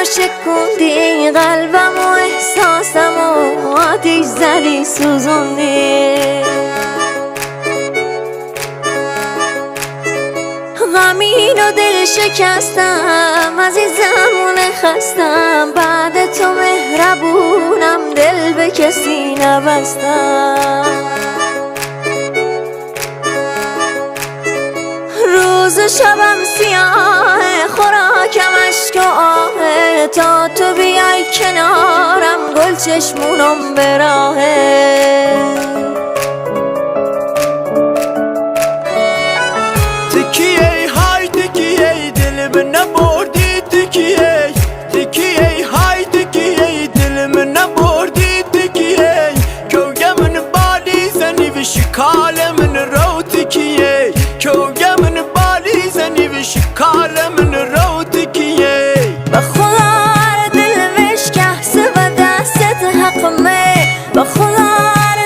شکوندی قلبم و احساسم و آتیش زدی سوزوندی غمین و دل شکستم عزیزمون خستم بعد تو مهربونم دل به کسی نبستم روز و شبم سیاه خوراکم اشک و آهه تا تو بیای کنارم گل چشمونم به راهه تکیه های تکیه دل من نبردی تکیه تکیه های تکیه دل من نبردی تکیه کوگه من بالی زنی و شکال من رو تکیه کوگه من بالی زنی و شکال من رو تکیه با خدا دل مشکست و دستت حقمه با خدا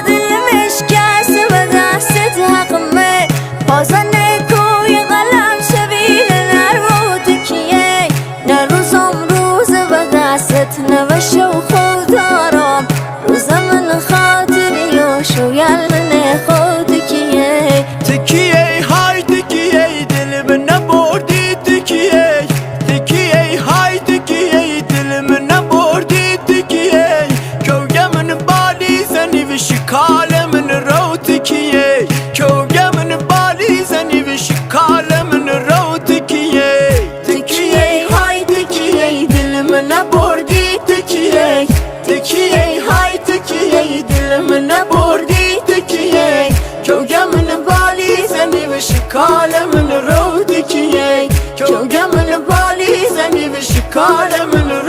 دل مشکست و دستت حقمه بازن کوی قلم شبیه نرو تکیه نه روزم روز و دستت نوشه و خودارم روز من خاطری و شویل من خود تکیه تکیه های تکیه دل من نبردی تکیه تکیه های تکیه دل من نبردی تکیه کوگه من بالی زنی و شکال من رو تکیه کوگه من بالی زنی و شکال من رو تکیه تکیه های تکیه دل من نبردی تکیه تکیه های تکیه دل من نبردی تکیه کوگه من بالی زنی و شکال من رو تکیه کوگه من بالی زنی و شکال من رو